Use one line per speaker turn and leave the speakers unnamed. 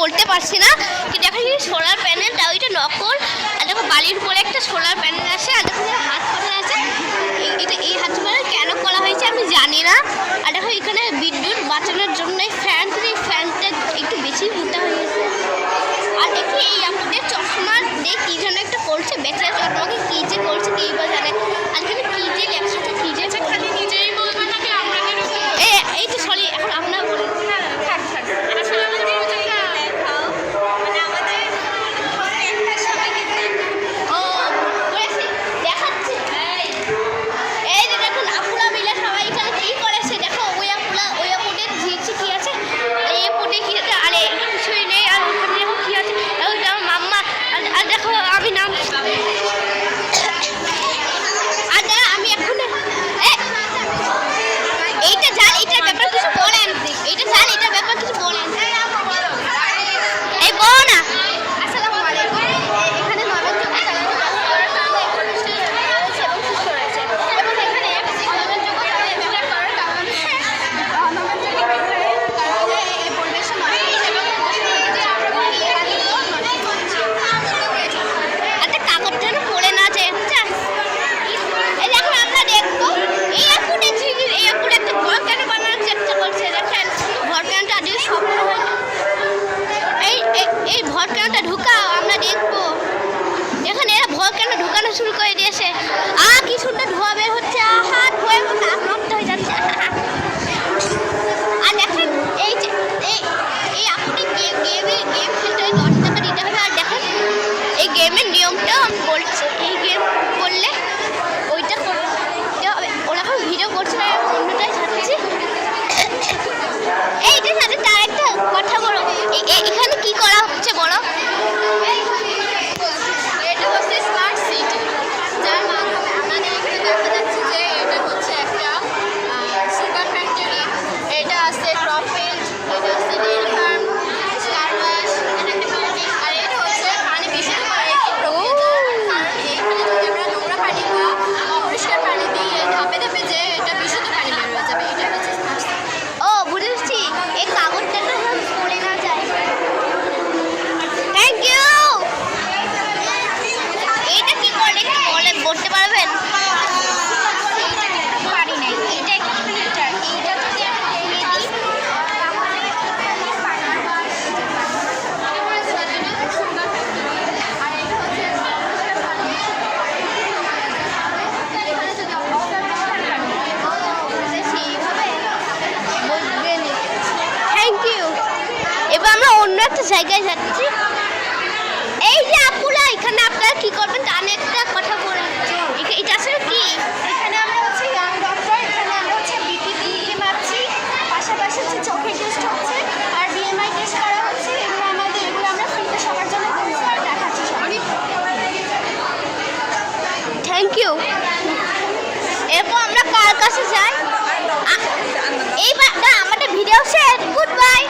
বলতে পারছি না, কিন্তু এখন সোলার প্যানেলটা ওইটা নকল। আর দেখো বালির উপরে একটা সোলার প্যানেল আছে, আর দেখো হাত করা আছে। এটা এই হাত প্যানেল কেন করা হয়েছে আমি জানি না। আর দেখো এখানে বিদ্যুৎ বাঁচানোর জন্য ফ্যানটা একটু বেশি মোটা হয়ে গেছে। আর দেখি এই আমাদের চশমা দিয়ে কী যেন একটা করছে, বেচারা চশমাকে কী যে করছে কী বা জানে। আর এখানে কী যে লেখা আছে, কী যে খালি নিজেই বলবে নাকি আমরা? এই তো সরি, এখন আপনারা বলুন। এই ভটকাটা ঢুকাও, আমরা দেখবো। এখানে এরা ভটকাটা ঢুকানো শুরু করে দিয়েছে। কি সুন্দর ধোয়া বের হচ্ছে, হাত ধোয়া নাক নষ্ট হয়ে যাচ্ছে। আর দেখেন এই যে এই আপনি গেম খেলতে 10 টাকা দিতে হবে। আর দেখেন এই গেমের নিয়মটাও আমি বলছি, এই গেম করলে ওইটা করতে হবে। ওরা এখন ভিডিও করছে না, অন্যটাই ছাড়ছি। এইটা সাথে তার একটা কথা বলো, এখানে কি করা হচ্ছে বলো?
এটা হচ্ছে স্মার্ট সিটি, যার মাধ্যমে আমাদের এখানে দেখা যাচ্ছে যে এটা হচ্ছে একটা সুগার ফ্যাক্টরি, এটা আছে ক্রপ ফিল্ড, এটা আছে ডেয়ারি ফার্ম, কার ওয়াশ, আর এটা হচ্ছে পানি বিশুদ্ধ করার একটি প্রক্রিয়া। কারণ এইখানে যদি আমরা নোংরা পানি বা অপরিষ্কার পানি দিয়ে ধাপে ধাপে যে এটা বিশুদ্ধ পানি বের হয়ে যাবে, এটা হচ্ছে স্মার্ট সিটি।
বুঝেছি, এই কাগজটা তো পড়ে না যায়। Thank you. এটা কি করে বলে বলতে পারবেন?
পারি নাই, এটা একটা ফিল্টার, এইটা যদি আমি ঢেলে দিই
থ্যাংক ইউ। এবার আমরা অন্য একটা জায়গায় যাচ্ছি। এই যে আপুরা, এখানে আপনারা কি করবেন তা নিয়ে একটা কথা বলুন। এটা আসলে কি?
এখানে আমরা হচ্ছে ইয়াং ডক্টর, এখানে আমরা হচ্ছে বিপি মাপছি, পাশাপাশি হচ্ছে চোখের টেস্ট হচ্ছে, আর বিএমআই টেস্ট করা হচ্ছে। এগুলো আমরা ফ্রিতে সবার জন্য দেখাচ্ছি সবাই।
Thank you. এরপর আমরা কার কাছে যাই? এইবার আমাদের ভিডিও শেষ। Good by.